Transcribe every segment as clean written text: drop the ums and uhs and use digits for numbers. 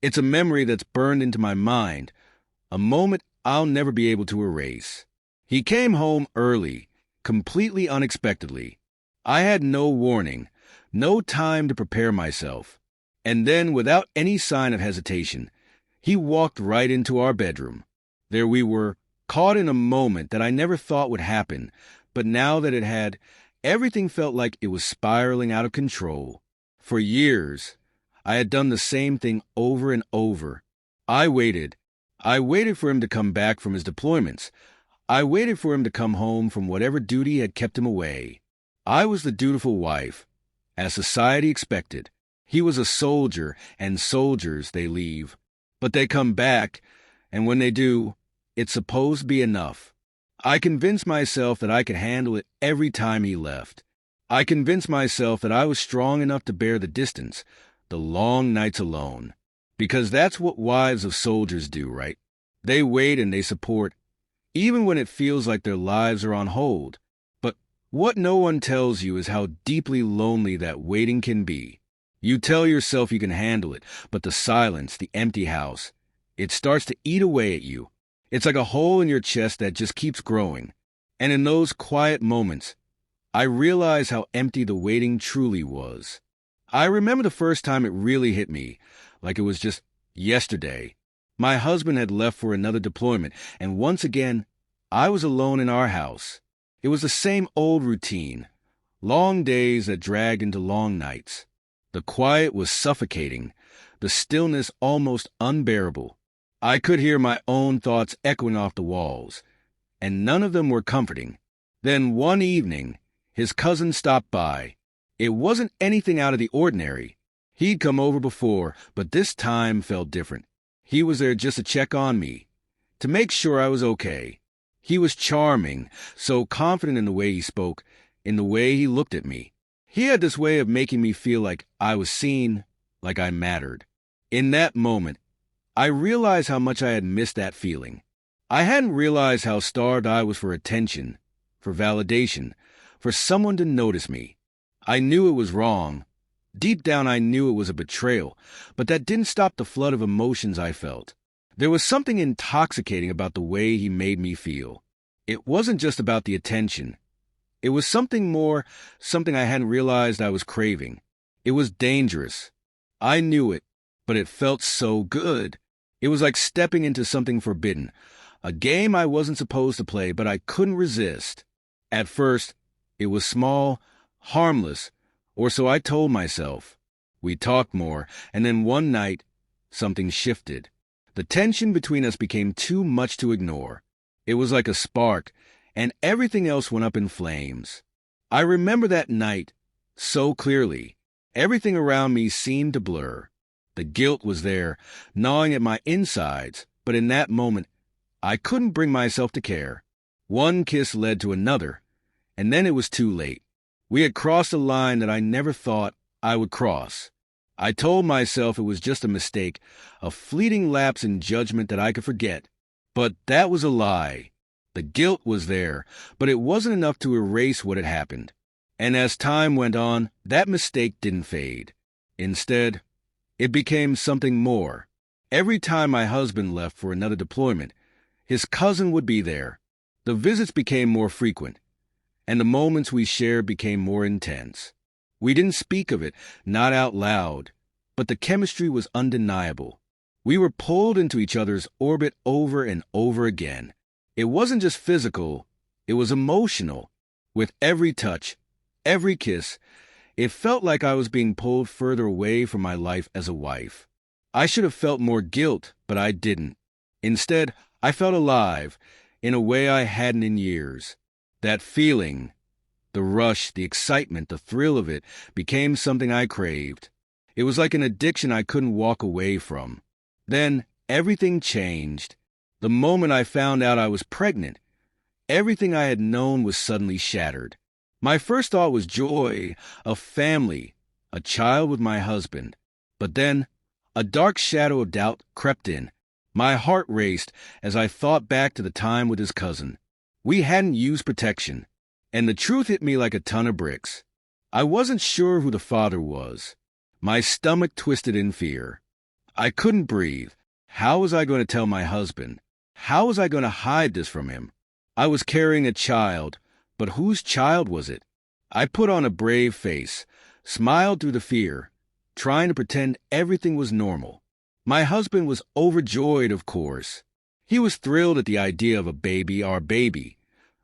It's a memory that's burned into my mind, a moment I'll never be able to erase. He came home early, completely unexpectedly. I had no warning, no time to prepare myself. And then, without any sign of hesitation, he walked right into our bedroom. There we were, caught in a moment that I never thought would happen, but now that it had, everything felt like it was spiraling out of control. For years, I had done the same thing over and over. I waited. I waited for him to come back from his deployments. I waited for him to come home from whatever duty had kept him away. I was the dutiful wife, as society expected. He was a soldier, and soldiers, they leave. But they come back, and when they do, it's supposed to be enough. I convinced myself that I could handle it every time he left. I convinced myself that I was strong enough to bear the distance, the long nights alone. Because that's what wives of soldiers do, right? They wait and they support, even when it feels like their lives are on hold. But what no one tells you is how deeply lonely that waiting can be. You tell yourself you can handle it, but the silence, the empty house, it starts to eat away at you. It's like a hole in your chest that just keeps growing. And in those quiet moments, I realize how empty the waiting truly was. I remember the first time it really hit me, like it was just yesterday. My husband had left for another deployment, and once again, I was alone in our house. It was the same old routine, long days that dragged into long nights. The quiet was suffocating, the stillness almost unbearable. I could hear my own thoughts echoing off the walls, and none of them were comforting. Then one evening, his cousin stopped by. It wasn't anything out of the ordinary. He'd come over before, but this time felt different. He was there just to check on me, to make sure I was okay. He was charming, so confident in the way he spoke, in the way he looked at me. He had this way of making me feel like I was seen, like I mattered. In that moment, I realized how much I had missed that feeling. I hadn't realized how starved I was for attention, for validation, for someone to notice me. I knew it was wrong. Deep down I knew it was a betrayal, but that didn't stop the flood of emotions I felt. There was something intoxicating about the way he made me feel. It wasn't just about the attention. It was something more, something I hadn't realized I was craving. It was dangerous. I knew it, but it felt so good. It was like stepping into something forbidden, a game I wasn't supposed to play, but I couldn't resist. At first, it was small, harmless, or so I told myself. We talked more, and then one night, something shifted. The tension between us became too much to ignore. It was like a spark, and everything else went up in flames. I remember that night so clearly. Everything around me seemed to blur. The guilt was there, gnawing at my insides, but in that moment, I couldn't bring myself to care. One kiss led to another, and then it was too late. We had crossed a line that I never thought I would cross. I told myself it was just a mistake, a fleeting lapse in judgment that I could forget. But that was a lie. The guilt was there, but it wasn't enough to erase what had happened. And as time went on, that mistake didn't fade. Instead, it became something more. Every time my husband left for another deployment, his cousin would be there. The visits became more frequent, and the moments we shared became more intense. We didn't speak of it, not out loud, but the chemistry was undeniable. We were pulled into each other's orbit over and over again. It wasn't just physical, it was emotional. With every touch, every kiss, it felt like I was being pulled further away from my life as a wife. I should have felt more guilt, but I didn't. Instead, I felt alive, in a way I hadn't in years. That feeling, the rush, the excitement, the thrill of it, became something I craved. It was like an addiction I couldn't walk away from. Then, everything changed. The moment I found out I was pregnant, everything I had known was suddenly shattered. My first thought was joy, a family, a child with my husband. But then, a dark shadow of doubt crept in. My heart raced as I thought back to the time with his cousin. We hadn't used protection, and the truth hit me like a ton of bricks. I wasn't sure who the father was. My stomach twisted in fear. I couldn't breathe. How was I going to tell my husband? How was I going to hide this from him? I was carrying a child, but whose child was it? I put on a brave face, smiled through the fear, trying to pretend everything was normal. My husband was overjoyed, of course. He was thrilled at the idea of a baby, our baby,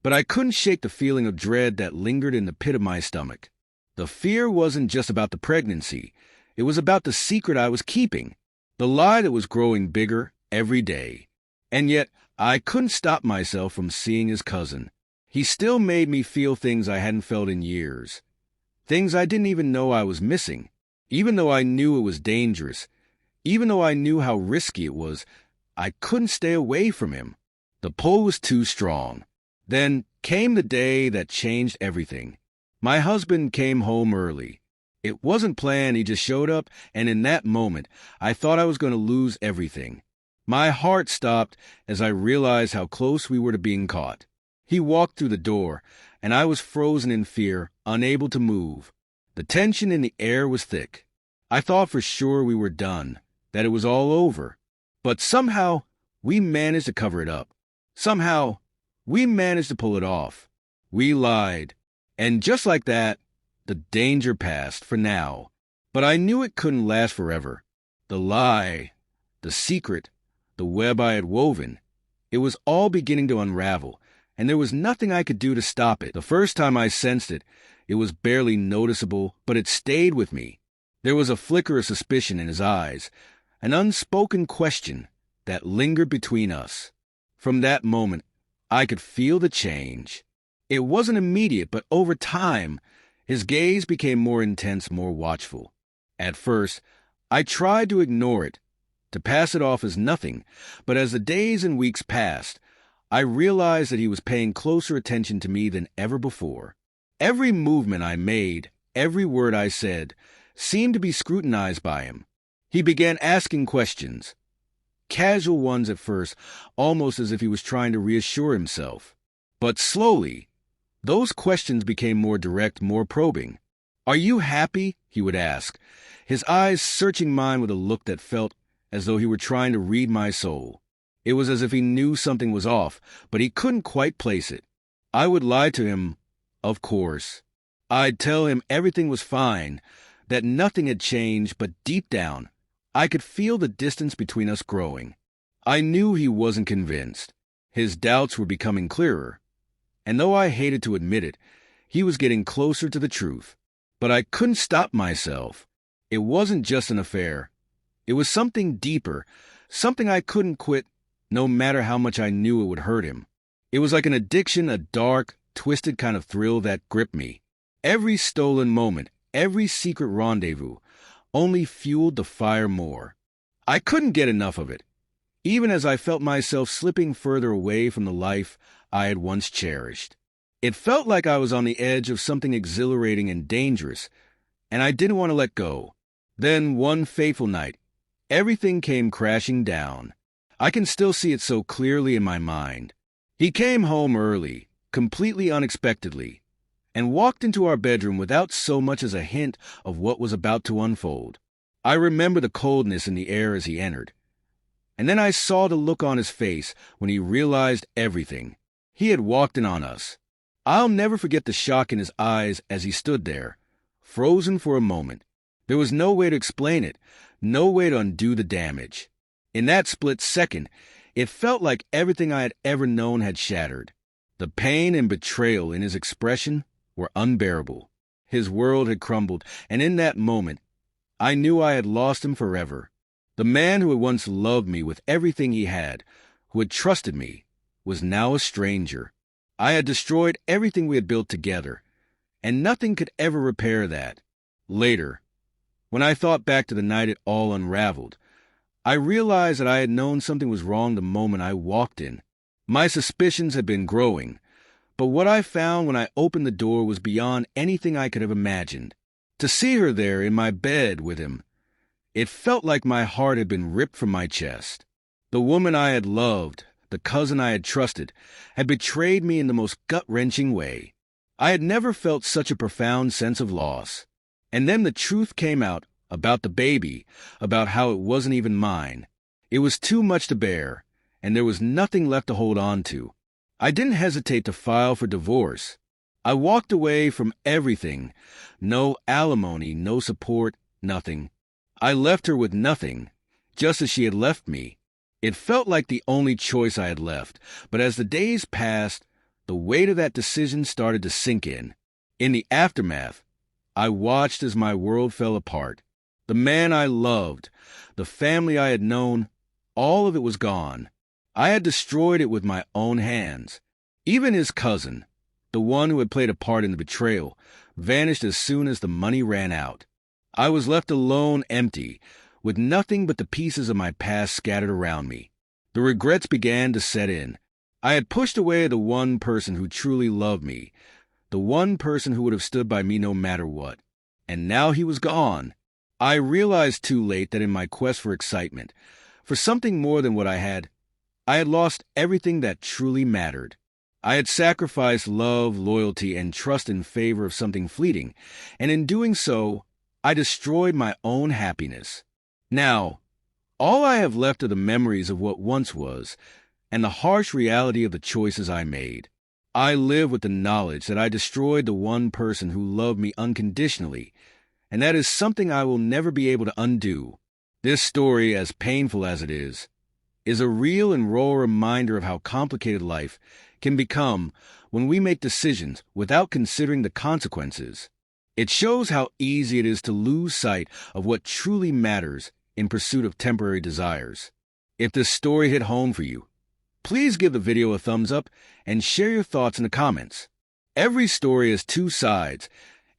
but I couldn't shake the feeling of dread that lingered in the pit of my stomach. The fear wasn't just about the pregnancy. It was about the secret I was keeping, the lie that was growing bigger every day. And yet, I couldn't stop myself from seeing his cousin. He still made me feel things I hadn't felt in years, things I didn't even know I was missing. Even though I knew it was dangerous, even though I knew how risky it was, I couldn't stay away from him. The pull was too strong. Then came the day that changed everything. My husband came home early. It wasn't planned, he just showed up, and in that moment, I thought I was going to lose everything. My heart stopped as I realized how close we were to being caught. He walked through the door, and I was frozen in fear, unable to move. The tension in the air was thick. I thought for sure we were done, that it was all over. But somehow, we managed to cover it up. Somehow, we managed to pull it off. We lied. And just like that, the danger passed for now. But I knew it couldn't last forever. The lie, the secret, the web I had woven, it was all beginning to unravel, and there was nothing I could do to stop it. The first time I sensed it, it was barely noticeable, but it stayed with me. There was a flicker of suspicion in his eyes, an unspoken question that lingered between us. From that moment, I could feel the change. It wasn't immediate, but over time, his gaze became more intense, more watchful. At first, I tried to ignore it, to pass it off as nothing, but as the days and weeks passed, I realized that he was paying closer attention to me than ever before. Every movement I made, every word I said, seemed to be scrutinized by him. He began asking questions, casual ones at first, almost as if he was trying to reassure himself. But slowly, those questions became more direct, more probing. "Are you happy?" he would ask, his eyes searching mine with a look that felt as though he were trying to read my soul. It was as if he knew something was off, but he couldn't quite place it. I would lie to him, of course. I'd tell him everything was fine, that nothing had changed, but deep down, I could feel the distance between us growing. I knew he wasn't convinced. His doubts were becoming clearer. And though I hated to admit it, he was getting closer to the truth. But I couldn't stop myself. It wasn't just an affair. It was something deeper, something I couldn't quit, no matter how much I knew it would hurt him. It was like an addiction, a dark, twisted kind of thrill that gripped me. Every stolen moment, every secret rendezvous, only fueled the fire more. I couldn't get enough of it, even as I felt myself slipping further away from the life I had once cherished. It felt like I was on the edge of something exhilarating and dangerous, and I didn't want to let go. Then, one fateful night, everything came crashing down. I can still see it so clearly in my mind. He came home early, completely unexpectedly, and walked into our bedroom without so much as a hint of what was about to unfold. I remember the coldness in the air as he entered. And then I saw the look on his face when he realized everything. He had walked in on us. I'll never forget the shock in his eyes as he stood there, frozen for a moment. There was no way to explain it, no way to undo the damage. In that split second, it felt like everything I had ever known had shattered. The pain and betrayal in his expression were unbearable. His world had crumbled, and in that moment, I knew I had lost him forever. The man who had once loved me with everything he had, who had trusted me, was now a stranger. I had destroyed everything we had built together, and nothing could ever repair that. Later, when I thought back to the night it all unraveled, I realized that I had known something was wrong the moment I walked in. My suspicions had been growing, but what I found when I opened the door was beyond anything I could have imagined. To see her there in my bed with him, it felt like my heart had been ripped from my chest. The woman I had loved, the cousin I had trusted, had betrayed me in the most gut-wrenching way. I had never felt such a profound sense of loss. And then the truth came out about the baby, about how it wasn't even mine. It was too much to bear, and there was nothing left to hold on to. I didn't hesitate to file for divorce. I walked away from everything. No alimony, no support, nothing. I left her with nothing, just as she had left me. It felt like the only choice I had left, but as the days passed, the weight of that decision started to sink in. In the aftermath, I watched as my world fell apart. The man I loved, the family I had known, all of it was gone. I had destroyed it with my own hands. Even his cousin, the one who had played a part in the betrayal, vanished as soon as the money ran out. I was left alone, empty, with nothing but the pieces of my past scattered around me. The regrets began to set in. I had pushed away the one person who truly loved me, the one person who would have stood by me no matter what. And now he was gone. I realized too late that in my quest for excitement, for something more than what I had lost everything that truly mattered. I had sacrificed love, loyalty, and trust in favor of something fleeting, and in doing so, I destroyed my own happiness. Now, all I have left are the memories of what once was, and the harsh reality of the choices I made. I live with the knowledge that I destroyed the one person who loved me unconditionally, and that is something I will never be able to undo. This story, as painful as it is a real and raw reminder of how complicated life can become when we make decisions without considering the consequences. It shows how easy it is to lose sight of what truly matters in pursuit of temporary desires. If this story hit home for you, please give the video a thumbs up and share your thoughts in the comments. Every story has two sides,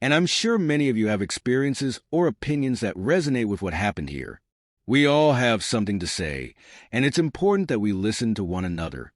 and I'm sure many of you have experiences or opinions that resonate with what happened here. We all have something to say, and it's important that we listen to one another.